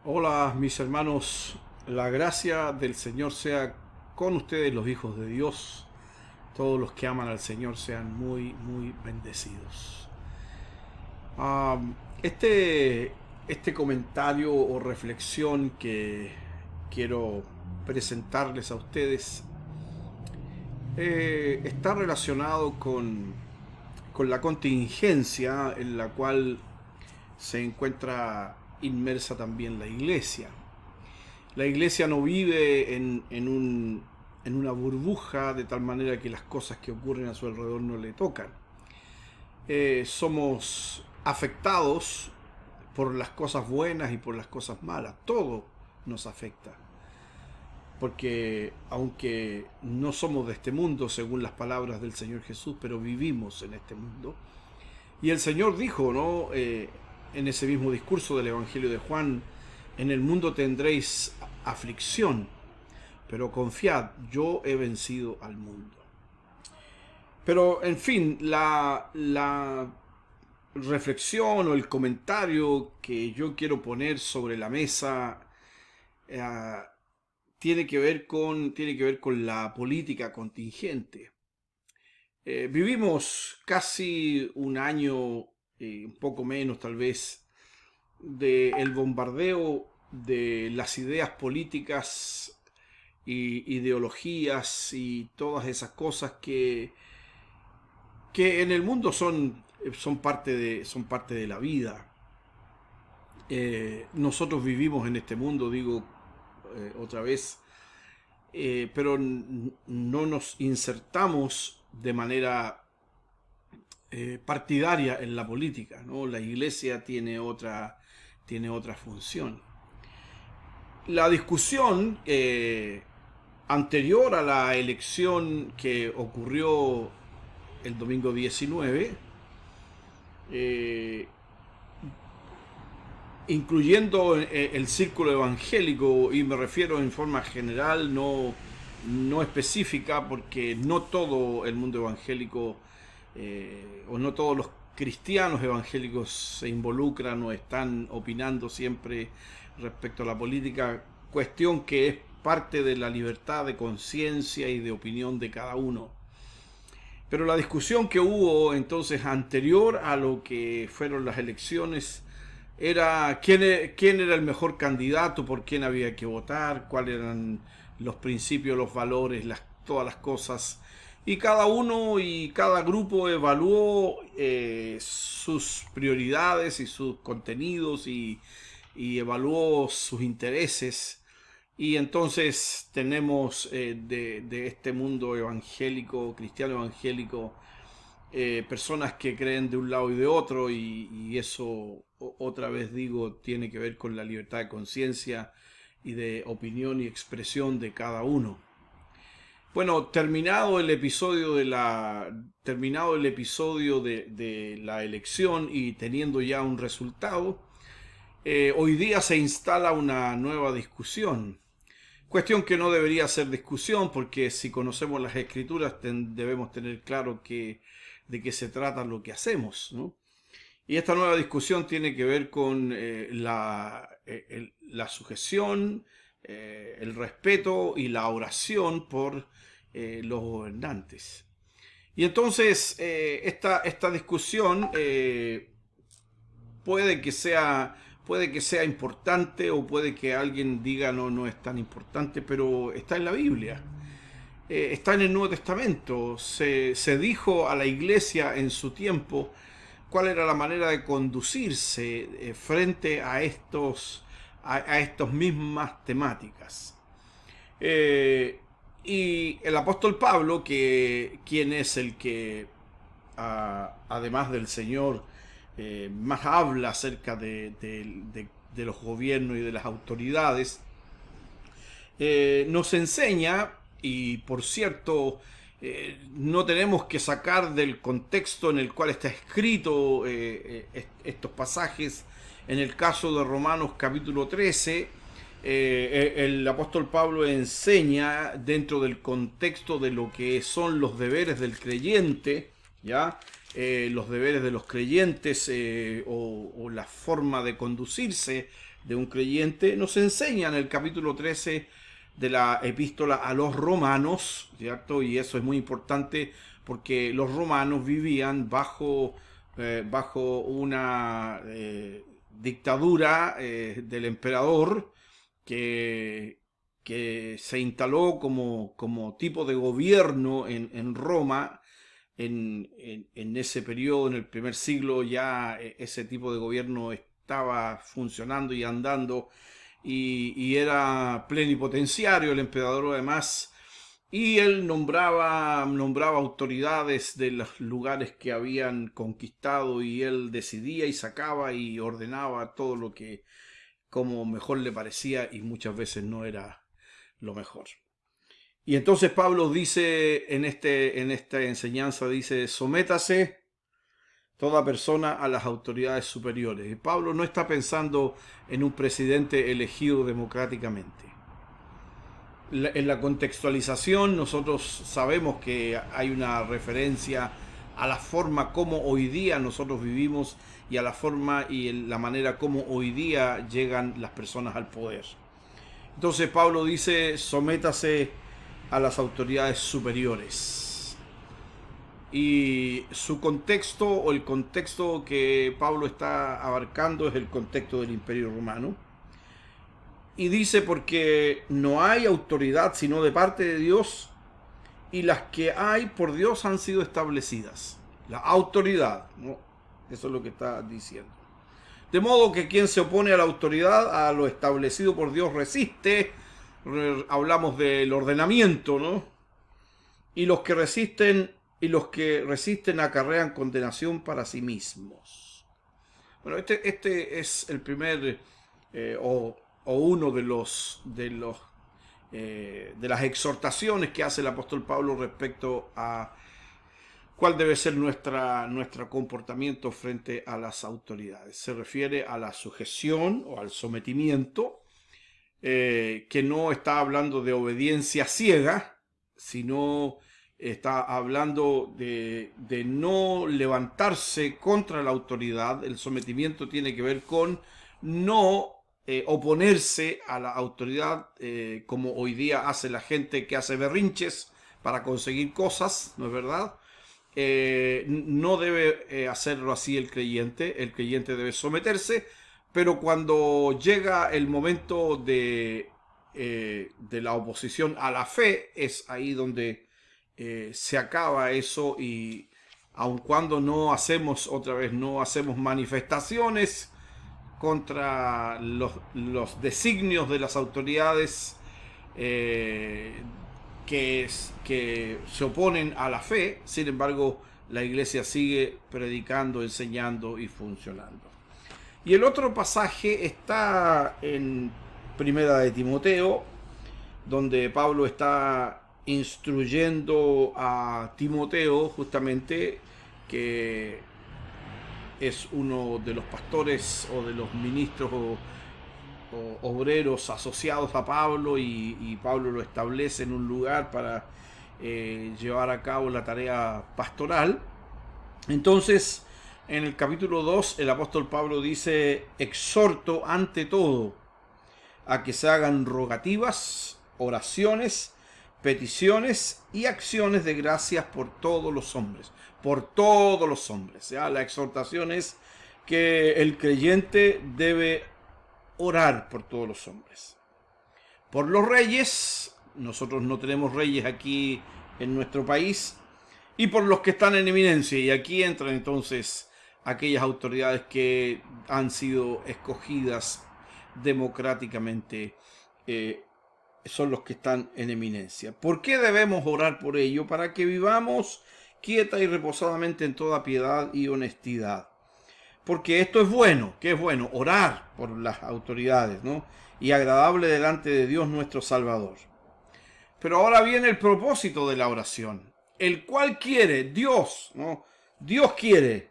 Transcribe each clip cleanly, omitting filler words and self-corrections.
Hola mis hermanos, la gracia del Señor sea con ustedes los hijos de Dios. Todos los que aman al Señor sean muy bendecidos. Este comentario o reflexión que quiero presentarles a ustedes está relacionado con la contingencia en la cual se encuentra inmersa también la iglesia. La iglesia no vive en una burbuja de tal manera que las cosas que ocurren a su alrededor no le tocan. Somos afectados por las cosas buenas y por las cosas malas. Todo nos afecta. Porque aunque no somos de este mundo, según las palabras del Señor Jesús, pero vivimos en este mundo. Y el Señor dijo, ¿no? En ese mismo discurso del Evangelio de Juan, en el mundo tendréis aflicción, pero confiad, yo he vencido al mundo. Pero, en fin, la reflexión o el comentario que yo quiero poner sobre la mesa eh, tiene que ver con la política contingente. Vivimos casi un año, un poco menos tal vez, del bombardeo de las ideas políticas y ideologías y todas esas cosas que en el mundo son parte de la vida. Nosotros vivimos en este mundo, digo otra vez, pero no nos insertamos de manera partidaria en la política, ¿no? La iglesia tiene otra función. La discusión anterior a la elección que ocurrió el domingo 19, eh, incluyendo el círculo evangélico, y me refiero en forma general, no específica, porque no todo el mundo evangélico o no todos los cristianos evangélicos se involucran o están opinando siempre respecto a la política, cuestión que es parte de la libertad de conciencia y de opinión de cada uno. Pero la discusión que hubo entonces anterior a lo que fueron las elecciones era quién era el mejor candidato, por quién había que votar, cuáles eran los principios, los valores, todas las cosas. Y cada uno y cada grupo evaluó sus prioridades y sus contenidos y evaluó sus intereses. Y entonces tenemos de este mundo evangélico, cristiano evangélico, personas que creen de un lado y de otro, y eso, otra vez digo, tiene que ver con la libertad de conciencia y de opinión y expresión de cada uno. Bueno, terminado el episodio de la elección y teniendo ya un resultado, hoy día se instala una nueva discusión. Cuestión que no debería ser discusión, porque si conocemos las escrituras debemos tener claro de qué se trata lo que hacemos, ¿no? Y esta nueva discusión tiene que ver con la sujeción, el respeto y la oración por los gobernantes. Y entonces esta discusión puede que sea puede que sea importante o puede que alguien diga no es tan importante, pero está en la Biblia. Está en el Nuevo Testamento. Se dijo a la iglesia en su tiempo cuál era la manera de conducirse frente a estos mismas temáticas. Y el apóstol Pablo, quien es el que, además del Señor, más habla acerca de los gobiernos y de las autoridades, nos enseña, y por cierto, no tenemos que sacar del contexto en el cual está escrito estos pasajes. En el caso de Romanos capítulo 13, el apóstol Pablo enseña dentro del contexto de lo que son los deberes del creyente, ¿ya? los deberes de los creyentes o la forma de conducirse de un creyente, nos enseña en el capítulo 13 de la epístola a los romanos, ¿cierto? Y eso es muy importante porque los romanos vivían bajo una dictadura del emperador que se instaló como tipo de gobierno en Roma. En ese periodo, en el primer siglo, ya ese tipo de gobierno estaba funcionando y andando, y era plenipotenciario el emperador además, y él nombraba autoridades de los lugares que habían conquistado, y él decidía y sacaba y ordenaba todo lo que como mejor le parecía, y muchas veces no era lo mejor. Y entonces Pablo dice en esta enseñanza, dice: sométase toda persona a las autoridades superiores. Y Pablo no está pensando en un presidente elegido democráticamente. En la contextualización nosotros sabemos que hay una referencia a la forma como hoy día nosotros vivimos y a la forma y la manera como hoy día llegan las personas al poder. Entonces Pablo dice: sométase a las autoridades superiores. Y su contexto, o el contexto que Pablo está abarcando, es el contexto del Imperio Romano. Y dice: porque no hay autoridad sino de parte de Dios, y las que hay por Dios han sido establecidas. La autoridad, ¿no? Eso es lo que está diciendo. De modo que quien se opone a la autoridad, a lo establecido por Dios, resiste. Hablamos del ordenamiento, ¿no? Y los que resisten acarrean condenación para sí mismos. Bueno, este es el primer o uno de las exhortaciones que hace el apóstol Pablo respecto a cuál debe ser nuestro comportamiento frente a las autoridades. Se refiere a la sujeción o al sometimiento, que no está hablando de obediencia ciega, sino está hablando de no levantarse contra la autoridad. El sometimiento tiene que ver con no oponerse a la autoridad, como hoy día hace la gente que hace berrinches para conseguir cosas, ¿no es verdad? No debe hacerlo así el creyente debe someterse, pero cuando llega el momento de la oposición a la fe, es ahí donde se acaba eso, y aun cuando no hacemos manifestaciones contra los designios de las autoridades que se oponen a la fe, sin embargo, la iglesia sigue predicando, enseñando y funcionando. Y el otro pasaje está en Primera de Timoteo, donde Pablo está instruyendo a Timoteo, justamente, que es uno de los pastores o de los ministros o obreros asociados a Pablo, y Pablo lo establece en un lugar para llevar a cabo la tarea pastoral. Entonces, en el capítulo 2, el apóstol Pablo dice: exhorto ante todo a que se hagan rogativas, oraciones, peticiones y acciones de gracias por todos los hombres. Por todos los hombres. ¿Ya? La exhortación es que el creyente debe orar por todos los hombres. Por los reyes, nosotros no tenemos reyes aquí en nuestro país, y por los que están en eminencia, y aquí entran entonces aquellas autoridades que han sido escogidas democráticamente, son los que están en eminencia. ¿Por qué debemos orar por ello? Para que vivamos quieta y reposadamente en toda piedad y honestidad. Porque esto es bueno. ¿Qué es bueno? Orar por las autoridades, ¿no? Y agradable delante de Dios nuestro Salvador. Pero ahora viene el propósito de la oración, el cual quiere Dios, ¿no? Dios quiere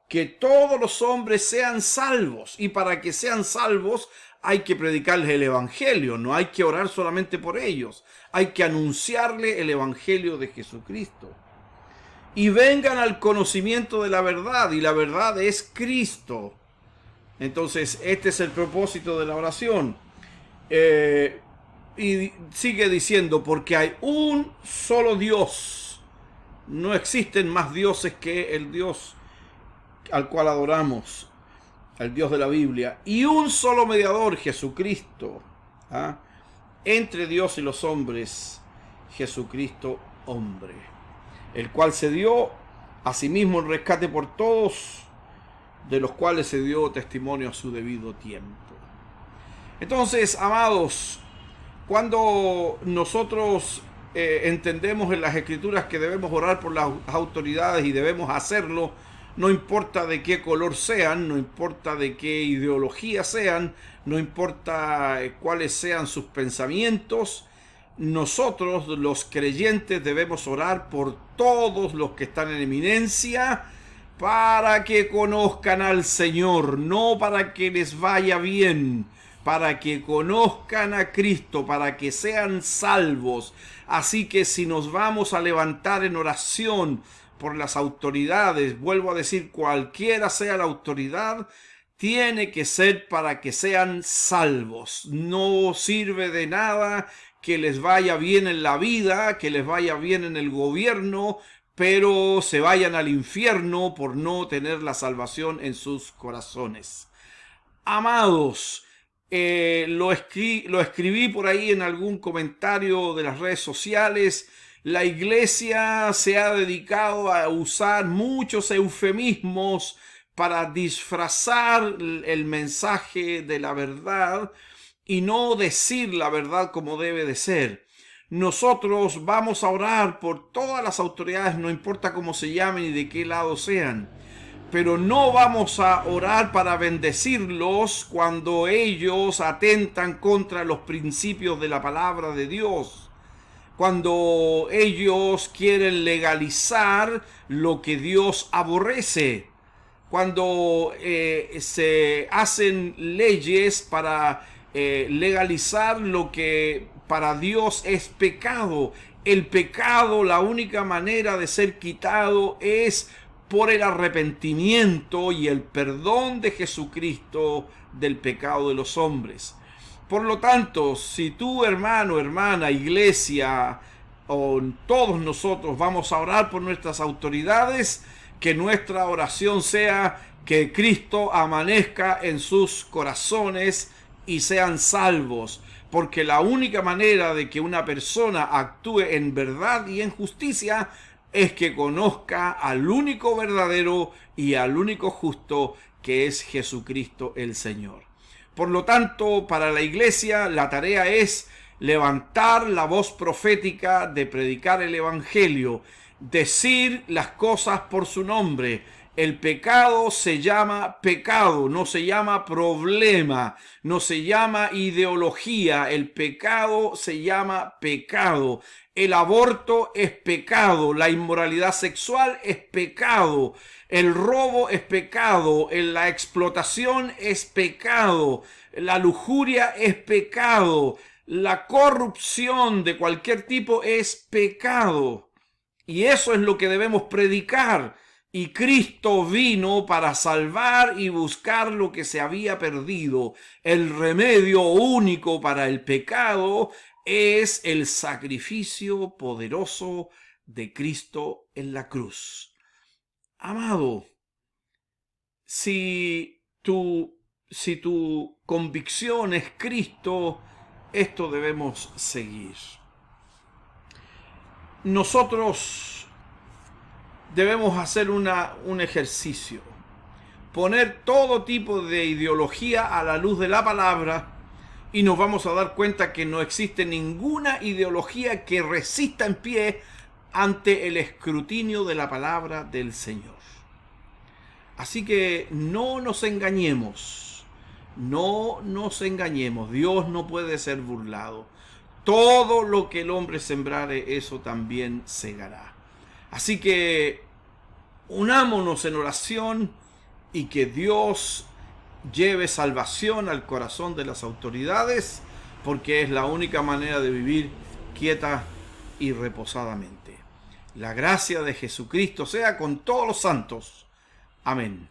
que todos los hombres sean salvos, y para que sean salvos hay que predicarles el evangelio, no hay que orar solamente por ellos, hay que anunciarle el evangelio de Jesucristo. y vengan al conocimiento de la verdad, y la verdad es Cristo. Entonces, este es el propósito de la oración. Y sigue diciendo, porque hay un solo Dios. No existen más dioses que el Dios al cual adoramos, al Dios de la Biblia. Y un solo mediador, Jesucristo, entre Dios y los hombres, Jesucristo hombre, el cual se dio a sí mismo en rescate por todos, de los cuales se dio testimonio a su debido tiempo. Entonces, amados, cuando nosotros entendemos en las Escrituras que debemos orar por las autoridades, y debemos hacerlo, no importa de qué color sean, no importa de qué ideología sean, no importa cuáles sean sus pensamientos, nosotros los creyentes debemos orar por todos los que están en eminencia, para que conozcan al Señor, no para que les vaya bien, para que conozcan a Cristo, para que sean salvos. Así que si nos vamos a levantar en oración por las autoridades, vuelvo a decir, cualquiera sea la autoridad, tiene que ser para que sean salvos. No sirve de nada que les vaya bien en la vida, que les vaya bien en el gobierno, pero se vayan al infierno por no tener la salvación en sus corazones. Amados, lo escribí por ahí en algún comentario de las redes sociales. La iglesia se ha dedicado a usar muchos eufemismos para disfrazar el mensaje de la verdad y no decir la verdad como debe de ser. Nosotros vamos a orar por todas las autoridades, no importa cómo se llamen y de qué lado sean, pero no vamos a orar para bendecirlos cuando ellos atentan contra los principios de la palabra de Dios, cuando ellos quieren legalizar lo que Dios aborrece, cuando se hacen leyes para legalizar lo que para Dios es pecado. El pecado, la única manera de ser quitado es por el arrepentimiento y el perdón de Jesucristo del pecado de los hombres. Por lo tanto, si tú, hermano, hermana, iglesia, o todos nosotros vamos a orar por nuestras autoridades, que nuestra oración sea que Cristo amanezca en sus corazones y sean salvos, porque la única manera de que una persona actúe en verdad y en justicia es que conozca al único verdadero y al único justo, que es Jesucristo el Señor. Por lo tanto, para la iglesia la tarea es levantar la voz profética de predicar el evangelio, decir las cosas por su nombre. El pecado se llama pecado, no se llama problema, no se llama ideología. El pecado se llama pecado. El aborto es pecado, la inmoralidad sexual es pecado, el robo es pecado, la explotación es pecado, la lujuria es pecado, la corrupción de cualquier tipo es pecado. Y eso es lo que debemos predicar. Y Cristo vino para salvar y buscar lo que se había perdido. El remedio único para el pecado es el sacrificio poderoso de Cristo en la cruz. Amado, si tu convicción es Cristo, esto debemos seguir. Nosotros debemos hacer un ejercicio, poner todo tipo de ideología a la luz de la palabra, y nos vamos a dar cuenta que no existe ninguna ideología que resista en pie ante el escrutinio de la palabra del Señor. Así que no nos engañemos, Dios no puede ser burlado. Todo lo que el hombre sembrare, eso también segará. Así que unámonos en oración y que Dios lleve salvación al corazón de las autoridades, porque es la única manera de vivir quieta y reposadamente. La gracia de Jesucristo sea con todos los santos. Amén.